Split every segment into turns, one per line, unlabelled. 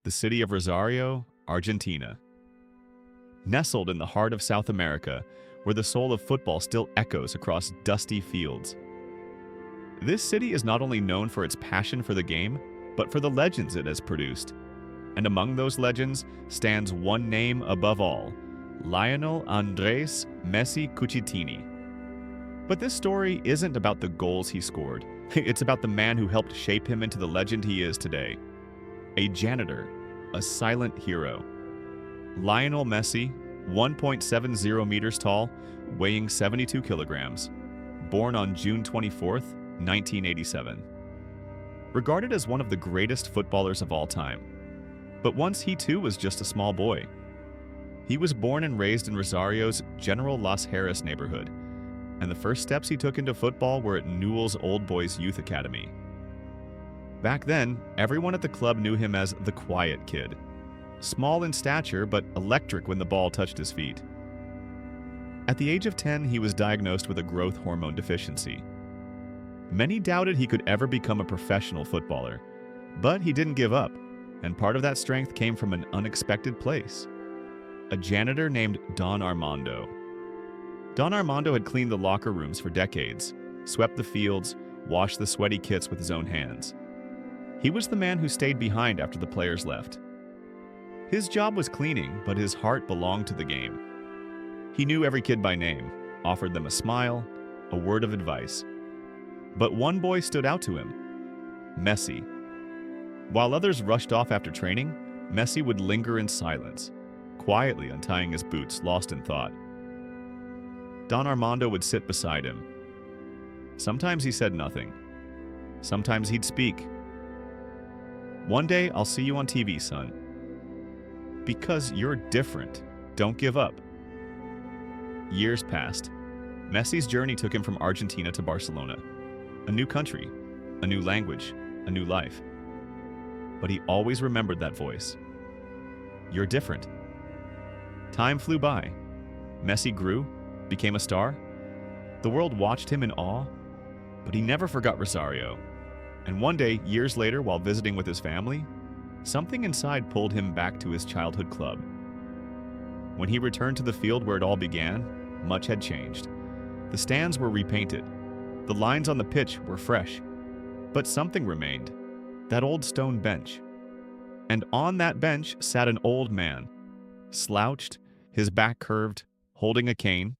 the city of Rosario, Argentina. Nestled in the heart of South America, where the soul of football still echoes across dusty fields. This city is not only known for its passion for the game, but for the legends it has produced. And among those legends stands one name above all, Lionel Andrés Messi Cucitini. But this story isn't about the goals he scored. It's about the man who helped shape him into the legend he is today. A janitor, a silent hero. Lionel Messi, 1.70 meters tall, weighing 72 kilograms, born on June 24th, 1987. Regarded as one of the greatest footballers of all time. But once he too was just a small boy. He was born and raised in Rosario's General Las Heras neighborhood, and the first steps he took into football were at Newell's Old Boys Youth Academy. Back then, everyone at the club knew him as the quiet kid. Small in stature, but electric when the ball touched his feet. At the age of 10, he was diagnosed with a growth hormone deficiency. Many doubted he could ever become a professional footballer, but he didn't give up, and part of that strength came from an unexpected place. A janitor named Don Armando. Don Armando had cleaned the locker rooms for decades, swept the fields, washed the sweaty kits with his own hands. He was the man who stayed behind after the players left. His job was cleaning, but his heart belonged to the game. He knew every kid by name, offered them a smile, a word of advice. But one boy stood out to him, Messi. While others rushed off after training, Messi would linger in silence, quietly untying his boots, lost in thought. Don Armando would sit beside him. Sometimes he said nothing. Sometimes he'd speak. "One day I'll see you on TV, son. Because you're different. Don't give up." Years passed. Messi's journey took him from Argentina to Barcelona. A new country, a new language, a new life. But he always remembered that voice. "You're different." Time flew by. Messi grew, became a star. The world watched him in awe, but he never forgot Rosario. And one day, years later, while visiting with his family, something inside pulled him back to his childhood club. When he returned to the field where it all began, much had changed. The stands were repainted. The lines on the pitch were fresh. But something remained, that old stone bench. And on that bench sat an old man, slouched, his back curved, holding a cane,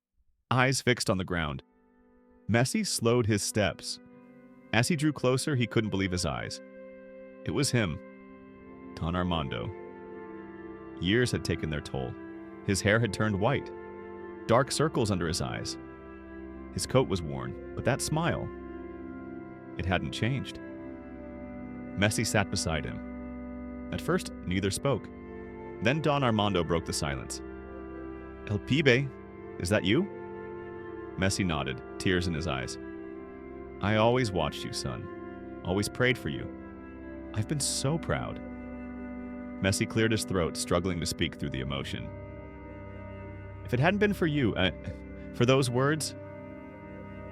eyes fixed on the ground. Messi slowed his steps. As he drew closer, he couldn't believe his eyes. It was him, Don Armando. Years had taken their toll. His hair had turned white, dark circles under his eyes. His coat was worn, but that smile, it hadn't changed. Messi sat beside him. At first, neither spoke. Then Don Armando broke the silence. "El Pibe, is that you?" Messi nodded, tears in his eyes. "I always watched you, son. Always prayed for you. I've been so proud." Messi cleared his throat, struggling to speak through the emotion. "If it hadn't been for you, for those words,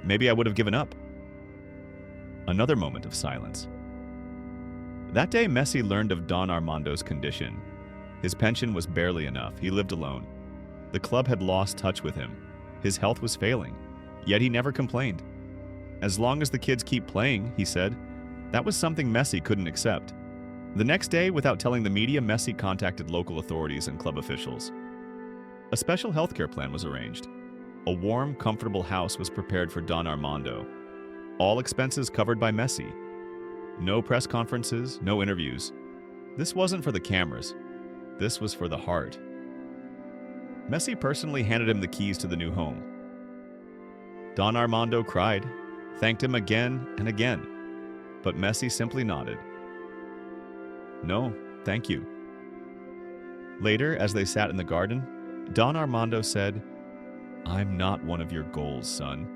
maybe I would have given up." Another moment of silence. That day, Messi learned of Don Armando's condition. His pension was barely enough. He lived alone. The club had lost touch with him. His health was failing, yet he never complained. As long as the kids keep playing, he said, that was something Messi couldn't accept. The next day, without telling the media, Messi contacted local authorities and club officials. A special healthcare plan was arranged. A warm, comfortable house was prepared for Don Armando. All expenses covered by Messi. No press conferences, no interviews. This wasn't for the cameras. This was for the heart. Messi personally handed him the keys to the new home. Don Armando cried, thanked him again and again, but Messi simply nodded. "No, thank you." Later, as they sat in the garden, Don Armando said, "I'm not one of your goals, son,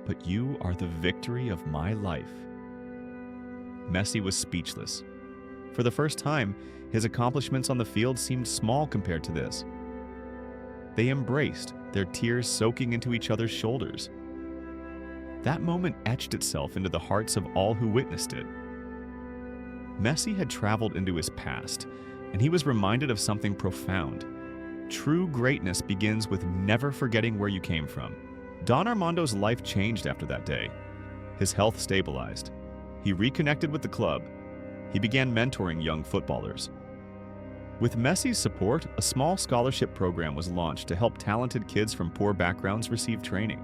but you are the victory of my life." Messi was speechless. For the first time, his accomplishments on the field seemed small compared to this. They embraced, their tears soaking into each other's shoulders. That moment etched itself into the hearts of all who witnessed it. Messi had traveled into his past, and he was reminded of something profound. True greatness begins with never forgetting where you came from. Don Armando's life changed after that day. His health stabilized. He reconnected with the club. He began mentoring young footballers. With Messi's support, a small scholarship program was launched to help talented kids from poor backgrounds receive training.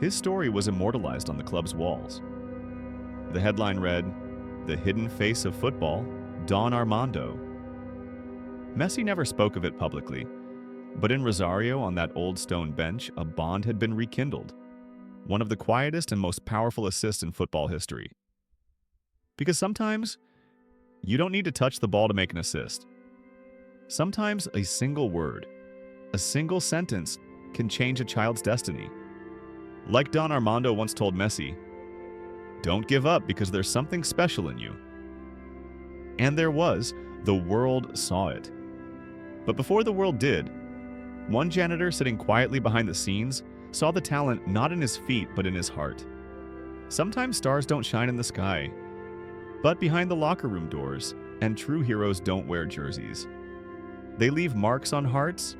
His story was immortalized on the club's walls. The headline read, "The Hidden Face of Football, Don Armando." Messi never spoke of it publicly, but in Rosario on that old stone bench, a bond had been rekindled, one of the quietest and most powerful assists in football history. Because sometimes, you don't need to touch the ball to make an assist. Sometimes a single word, a single sentence can change a child's destiny. Like Don Armando once told Messi, "Don't give up because there's something special in you." And there was. The world saw it. But before the world did, one janitor sitting quietly behind the scenes saw the talent not in his feet but in his heart. Sometimes stars don't shine in the sky, but behind the locker room doors, and true heroes don't wear jerseys. They leave marks on hearts